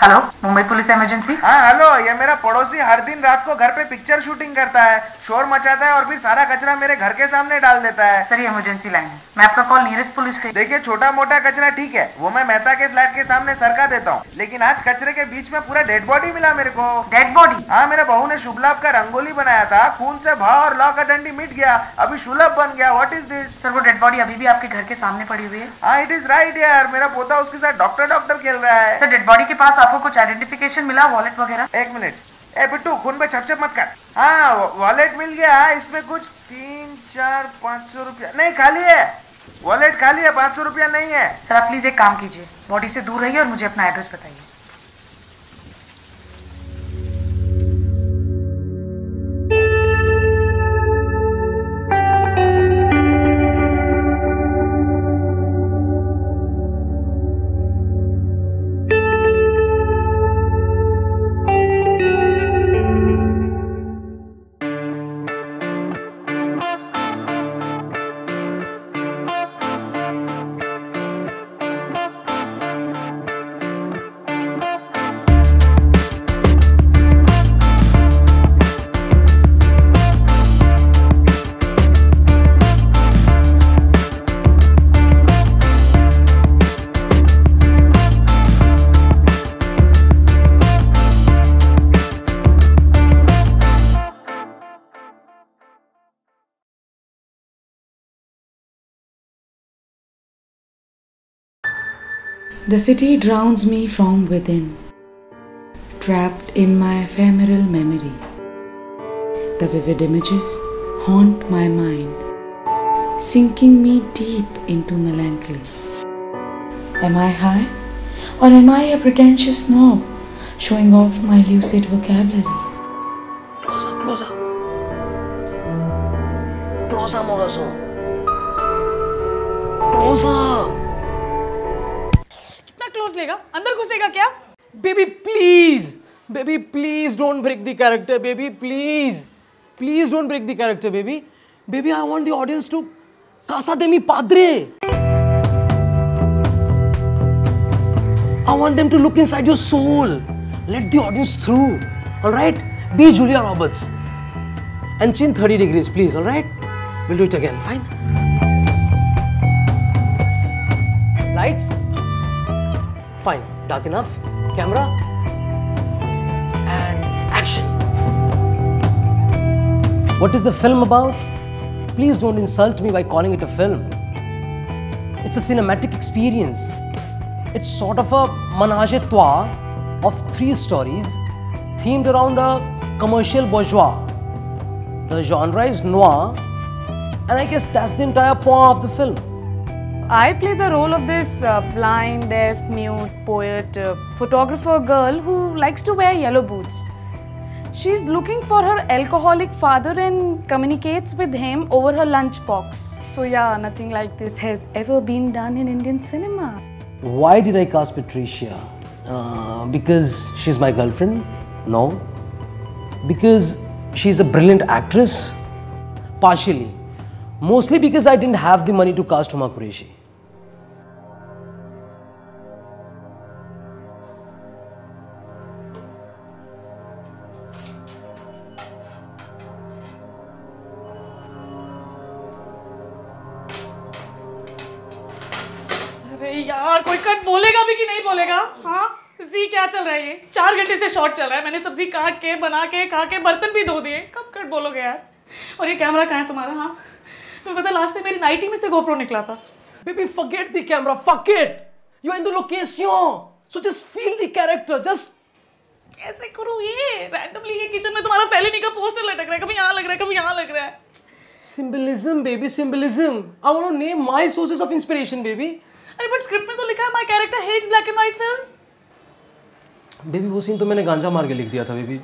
Hello, Mumbai police emergency. हाँ hello, ये मेरा पड़ोसी हर दिन रात को घर पे पिक्चर शूटिंग करता है, शोर मचाता है और फिर सारा कचरा मेरे घर के सामने डाल देता है। सर, ये इमरजेंसी लाइन है, मैं आपका कॉल नियरेस्ट पुलिस स्टेशन। देखिए, छोटा मोटा कचरा ठीक है, वो मैं मेहता के फ्लैट के सामने सरका देता हूँ, लेकिन आज कचरे के बीच में पूरा डेड बॉडी मिला मेरे को। Dead body? हाँ, मेरे बहू ने शुभ लाभ का रंगोली बनाया था, खून से भाव और लौ का डंडी मिट गया, अभी शुलभ बन गया। What is this? सर, वो डेड बॉडी अभी भी आपके घर के सामने पड़ी हुई है। हाँ, इट इज राइट यार, मेरा पोता उसके साथ डॉक्टर खेल रहा है। सर, डेड बॉडी के पास आपको कुछ आइडेंटिफिकेशन मिला, वॉलेट वगैरह? एक मिनट, ए बिट्टू, खून पे छप छप मत कर। हाँ, वॉलेट मिल गया, इसमें कुछ 3-4-500 रुपया नहीं, खाली है वॉलेट, खाली है, 500 रुपया नहीं है। सर, आप प्लीज एक काम कीजिए, बॉडी से दूर रहिए और मुझे अपना एड्रेस बताइए। The city drowns me from within, trapped in my ephemeral memory. The vivid images haunt my mind, sinking me deep into melancholy. Am I high, or am I a pretentious snob showing off my lucid vocabulary? Closer, closer. Closer, Mogaso. Closer. Close लेगा, अंदर घुसेगा क्या? Baby, please don't break the character, baby, please don't break the character, baby, I want the audience to Casa de mi padre. I want them to look inside your soul, let the audience through, all right? Be Julia Roberts and chin 30 degrees, please, all right? We'll do it again, fine? Lights? Fine, dark enough, camera, and action. What is the film about? Please don't insult me by calling it a film. It's a cinematic experience. It's sort of a menage a trois of 3 stories themed around a commercial bourgeois. The genre is noir, and I guess that's the entire point of the film. I play the role of this blind, deaf, mute, poet, photographer girl who likes to wear yellow boots. She's looking for her alcoholic father and communicates with him over her lunchbox. So yeah, nothing like this has ever been done in Indian cinema. Why did I cast Patricia? Because she's my girlfriend? No. Because she's a brilliant actress? Partially. Mostly because I didn't have the money to cast Huma Qureshi. अरे यार, कोई cut बोलेगा भी कि नहीं बोलेगा? हाँ जी, क्या चल रहा है ये? 4 घंटे से शॉट चल रहा है, मैंने सब्जी काट के, बना के, खा के, बर्तन भी धो दिए, कब कट बोलोगे यार? और ये कैमरा कहाँ है तुम्हारा? हाँ, तुम्हें पता लास्ट टाइम मेरी नाइटी में से GoPro निकला था। Baby, forget the camera, fuck it! You're in the location! So just feel the character, just... कैसे करूँ ये? रैंडमली ये किचन में तुम्हारा फेलिनी का पोस्टर लटक रहा है, कभी यहाँ लग रहा है, कभी यहाँ लग रहा है। Symbolism, baby, symbolism. I want to name my sources of inspiration, baby. अरे बट स्क्रिप्ट में तो लिखा है my character hates black and white films. Baby, वो सीन तो मैंने गांजा मार के लिख दिया था, baby.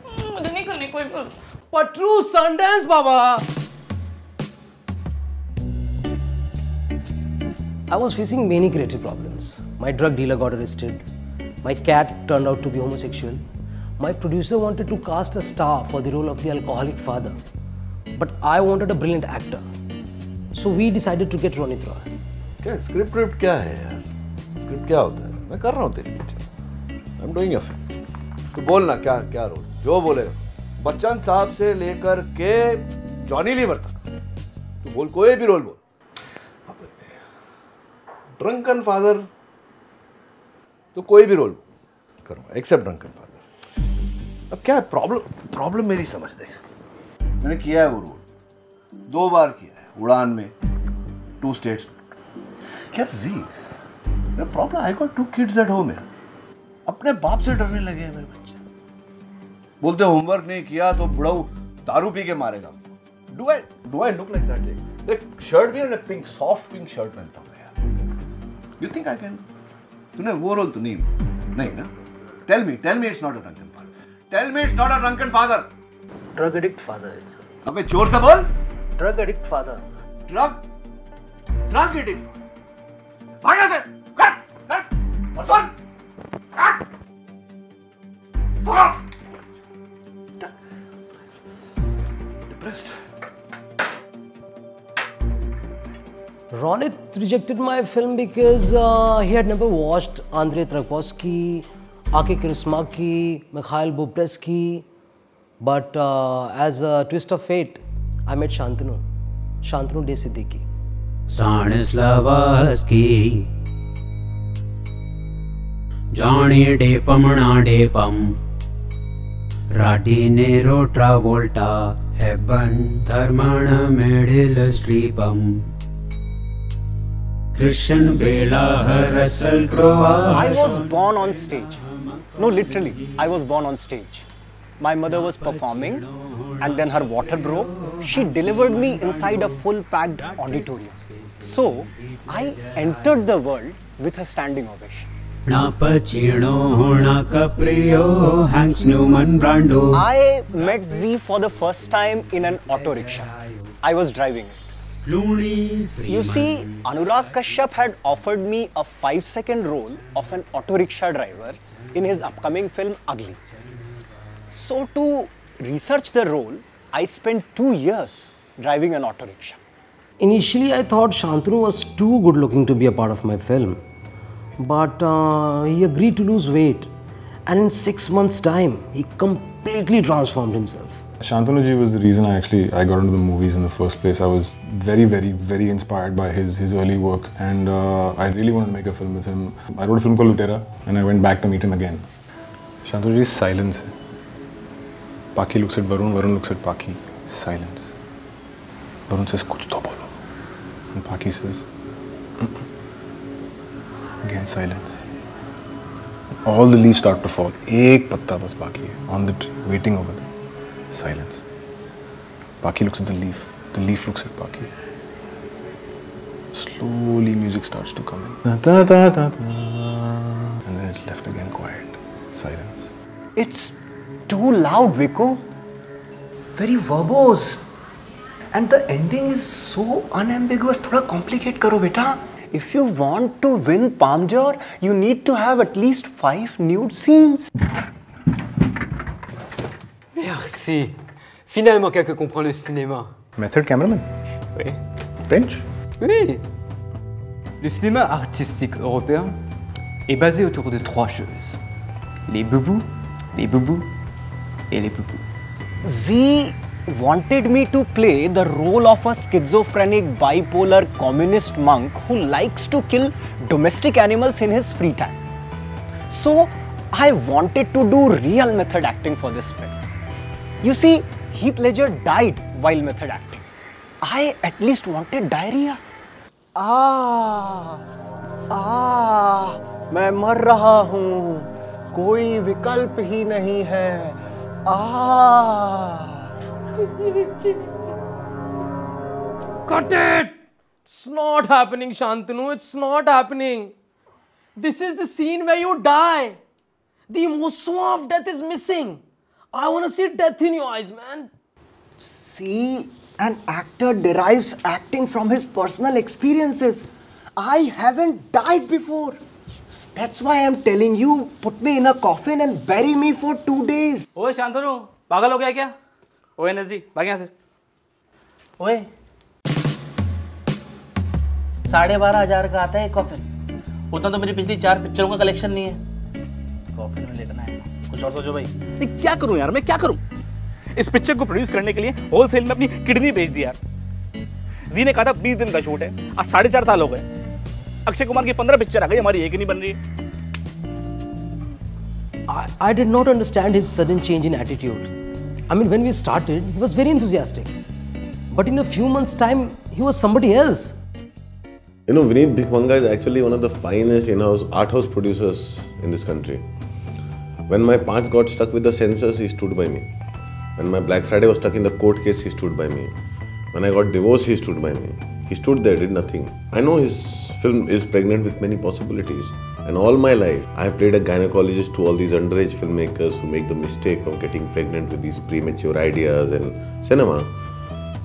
मुझे नहीं करनी कोई film. Patru, Sundance, Baba. I was facing many creative problems. My drug dealer got arrested. My cat turned out to be homosexual. My producer wanted to cast a star for the role of the alcoholic father. But I wanted a brilliant actor. So we decided to get Ronit Roy. क्या script क्या है यार? Script क्या होता है? मैं कर रहा हूँ तेरी बेटी। I am doing your film. तो बोलना क्या क्या रोल, जो बोलेगा, बच्चन साहब से लेकर के जॉनी लीवर तक, तो बोल, कोई भी रोल बोल। ड्रंकन फादर तो कोई भी रोल करूंगा एक्सेप्ट ड्रंकन फादर। अब क्या है प्रॉब्लम मेरी समझ दे, मैंने किया है वो रोल 2 बार किया है, उड़ान में, 2 स्टेट्स में। क्या जी problem, I got 2 kids at home है, अपने बाप से डरने लगे हैं मेरे बच्चे। बोलते होमवर्क नहीं किया तो बुढ़ाऊ दारू पी के मारेगा। Do I look like that? देख शर्ट भी है, पिंक सॉफ्ट पिंक शर्ट पहनता हूँ यार। You think I can? तूने वो रोल तो नहीं ना? Tell me it's not a drunken father. Tell me it's not a drunken father. Drug addict father. अबे जोर से बोल। Drug addict father. Drug addict. भाग यहाँ से। कट और सुन। Depressed. Ronit rejected my film because he had never watched Andrei Tarkovsky, Aki Kaurismäki, Mikhail Bobrisky. But as a twist of fate, I met Shantanu De Siddiqui. Stanislavski, Johnny Depam, Radinero Travolta, Hebban, Tharmana Meryl Streepam, Christian Bale, Russell Crowe. I was born on stage. No, literally, I was born on stage. My mother was performing and then her water broke. She delivered me inside a full-packed auditorium. So, I entered the world with a standing ovation. Na Pacino, na Caprio, Hanks, Newman, Brando. I met Z for the first time in an auto rickshaw. I was driving it. You see, Anurag Kashyap had offered me a 5-second role of an auto rickshaw driver in his upcoming film Ugly. So to research the role, I spent 2 years driving an auto rickshaw. Initially, I thought Shantanu was too good looking to be a part of my film. But he agreed to lose weight, and in 6 months' time, he completely transformed himself. Shantanu ji was the reason I got into the movies in the first place. I was very, very, very inspired by his early work, and I really wanted to make a film with him. I wrote a film called Lutera, and I went back to meet him again. Shantanu ji's silence. Paki looks at Varun, Varun looks at Paki. Silence. Varun says, "Kuch to bolo," and Paki says, Again silence. All the leaves start to fall. एक पत्ता बस बाकी है on the tree, waiting over there. Silence. Paki looks at the leaf. The leaf looks at Paki. Slowly music starts to come in. Da, da, da, da, da. And then it's left again quiet. Silence. It's too loud, Vico. Very verbose. And the ending is so unambiguous. थोड़ा complicate करो बेटा. If you want to win Palme d'Or, you need to have at least 5 nude scenes. Merci. Finalement, quelqu'un comprend le cinéma. Method cameraman. Oui. French. Oui. Le cinéma artistique européen est basé autour de 3 choses. Les boubous et les poupous. Z wanted me to play the role of a schizophrenic, bipolar, communist monk who likes to kill domestic animals in his free time. So, I wanted to do real method acting for this film. You see, Heath Ledger died while method acting. I at least wanted diarrhea. मैं मर रहा हूँ, कोई विकल्प ही नहीं है. Cut it! It's not happening, Shantanu. It's not happening. This is the scene where you die. The emotion of death is missing. I want to see death in your eyes, man. See, an actor derives acting from his personal experiences. I haven't died before. That's why I'm telling you, put me in a coffin and bury me for 2 days. ओए शांतनु, पागल हो गया क्या? ओए नजी, भाग यहाँ से. ओए, 12,500 का आता है एक कॉफिन. उतना तो मेरी पिछली 4 पिक्चरों का कलेक्शन नहीं है. कॉफी में लेकर आया ना, कुछ और सोचो भाई। नहीं क्या करूं यार, मैं क्या करूं? इस पिक्चर को प्रोड्यूस करने के लिए होलसेल में अपनी किडनी बेच दी यार। जी ने कहा था 20 दिन का शूट है, आज 4.5 साल हो गए। अक्षय कुमार की 15 पिक्चर आ गई, हमारी एक ही नहीं बन रही है। I did not understand his sudden change in attitude. I mean, when we started, he was very enthusiastic. But in a few months' time, he was somebody else. You know, Vineet Bhikhmanga is actually one of the finest in-house art house producers in this country. When my Panch got stuck with the censors, he stood by me. When my Black Friday was stuck in the court case, he stood by me. When I got divorced, he stood by me. He stood there, did nothing. I know his film is pregnant with many possibilities. And all my life, I have played a gynecologist to all these underage filmmakers who make the mistake of getting pregnant with these premature ideas and cinema.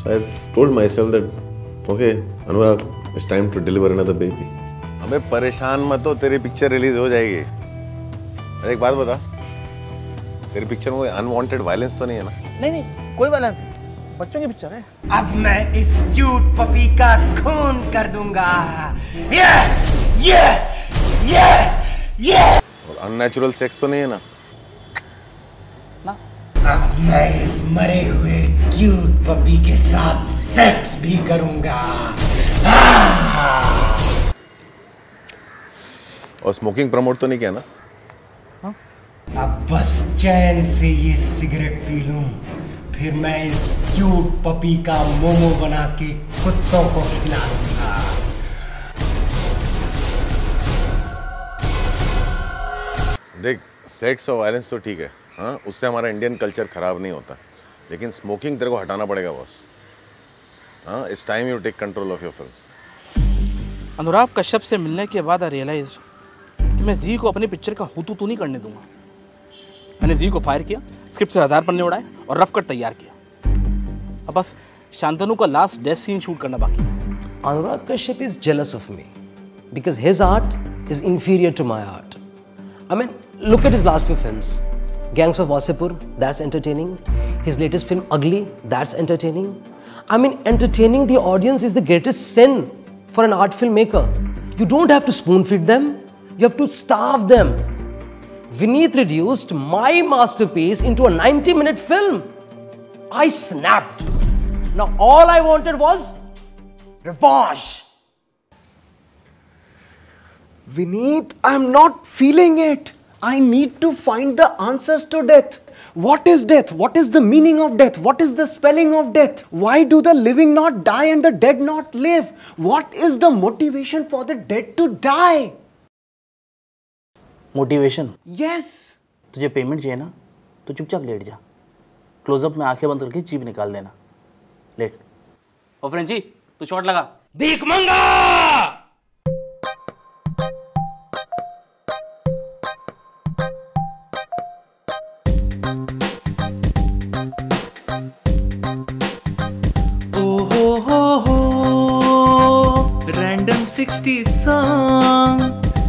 So I told myself that, okay, Anurag, it's time to deliver another baby. अबे परेशान मत हो, तेरी picture release हो जाएगी। एक बात बता, तेरी पिक्चर में कोई अनवांटेड वायलेंस तो नहीं है ना? नहीं, कोई वायलेंस नहीं, बच्चों की पिक्चर है। अब मैं इस क्यूट पपी का खून कर दूंगा। ये और अननेचुरल सेक्स तो नहीं है ना? अब मैं इस मरे हुए क्यूट पपी के साथ सेक्स भी करूंगा। और स्मोकिंग प्रमोट तो नहीं किया ना? अब बस चैन से ये सिगरेट पी लूं, फिर मैं इस क्यूट पपी का मोमो बना के कुत्तों को खिला दूंगा। देख, सेक्स और वायलेंस तो ठीक है, हाँ, उससे हमारा इंडियन कल्चर खराब नहीं होता, लेकिन स्मोकिंग तेरे को हटाना पड़ेगा बॉस। हाँ, it's time you take control of your film. Anurag Kashyap से मिलने के बाद आई रियलाइज कि मैं जी को अपनी पिक्चर का हुतू नहीं करने दूंगा। मैंने जी को फायर किया, स्क्रिप्ट से 1000 पन्ने उड़ाए और रफ कट तैयार किया। अब बस शांतनु का लास्ट डेथ सीन शूट करना बाकी है। Anurag Kashyap is jealous of me because his art is inferior to my art. I mean, look at his last few films. Gangs of Wasseypur, that's entertaining. His latest film, Ugly, that's entertaining. I mean, entertaining the audience is the greatest sin for an art filmmaker. You don't have to spoon feed them, you have to starve them. Vineet reduced my masterpiece into a 90-minute film. I snapped. Now all I wanted was revenge. Vineet, I'm not feeling it. I need to find the answers to death. What is death? What is the meaning of death? What is the spelling of death? Why do the living not die and the dead not live? What is the motivation for the dead to die? Motivation? Yes. तुझे payment चाहिए ना, तो चुपचाप late जा, close up में आंखें बंद करके जीभ निकाल देना, लेट। और फ्रेंची, तू शॉट लगा। भीख मंगा! Random 60 song,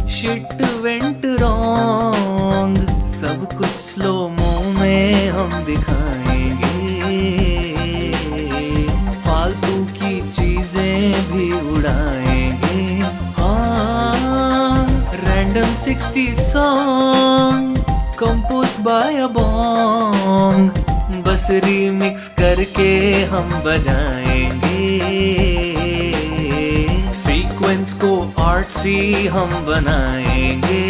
shit went wrong, सब कुछ स्लो मो में हम दिखाएंगे, फालतू की चीजें भी उड़ाएंगे। हाँ, Random 60 song, composed by a bong, बस रीमिक्स करके हम बजाएंगे, सीक्वेंस को आर्टसी हम बनाएंगे।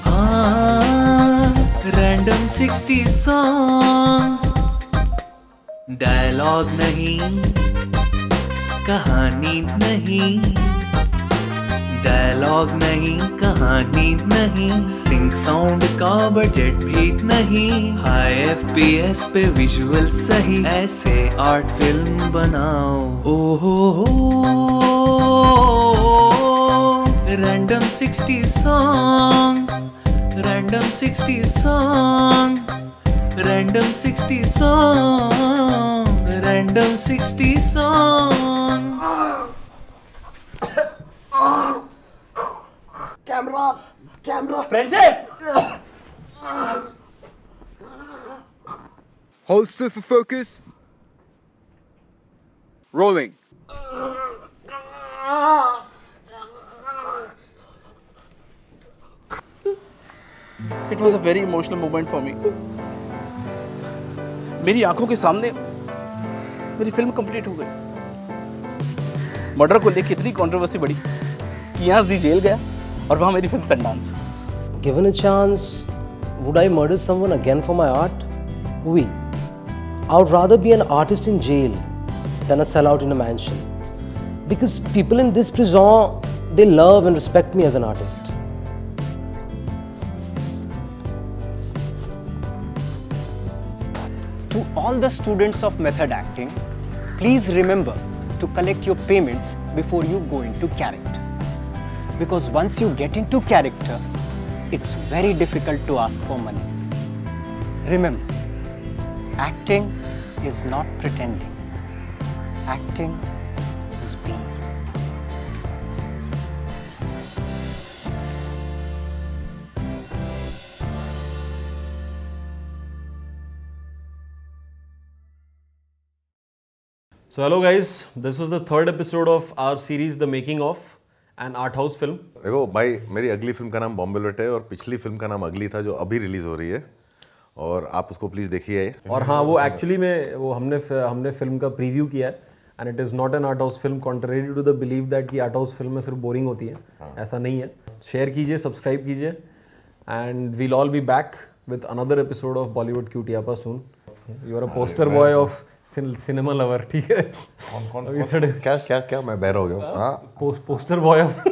हाँ, रैंडम 60 सॉन्ग, डायलॉग नहीं, कहानी नहीं, डायलॉग नहीं, कहानी नहीं, सिंक साउंड का बजट भी नहीं, हाई FPS पे विजुअल सही, ऐसे आर्ट फिल्म बनाओ। ओहो random 60 song, random 60 song, random 60 song, random 60 song. Camera. Friendship. Hold still for focus. Rolling. It was a very emotional moment for me. मेरी आंखों के सामने मेरी फिल्म कंप्लीट हो गई। मर्डर को लेकर इतनी कंट्रोवर्सी बढ़ी कि यहाँ जी जेल गया और वहाँ मेरी film Sundance. Given a chance, would I murder someone again for my art? Oui. I would rather be an artist in jail than a sellout in a mansion. Because people in this prison, they love and respect me as an artist. To all the students of method acting, please remember to collect your payments before you go into character. Because once you get into character, it's very difficult to ask for money. Remember, acting is not pretending. Acting is being. So hello guys, this was the third episode of our series The Making of an Art House Film. देखो भाई, मेरी अगली film का नाम बॉम्बे लुट है और पिछली फिल्म का नाम अगली था जो अभी रिलीज हो रही है और आप उसको प्लीज देखिए। और हाँ, वो एक्चुअली में वो हमने फिल्म का प्रीव्यू किया है and it is not an art house film, contrary to the believe that कि आर्ट हाउस फिल्म में सिर्फ बोरिंग होती है। ऐसा नहीं है। शेयर कीजिए, सब्सक्राइब कीजिए and we'll all be back with another episode of Bollywood Cutiyapa soon. You are a poster boy of cinema lover, ठीक है? कौन क्या मैं बैर हो गया? हाँ, पोस्टर बॉय ऑफ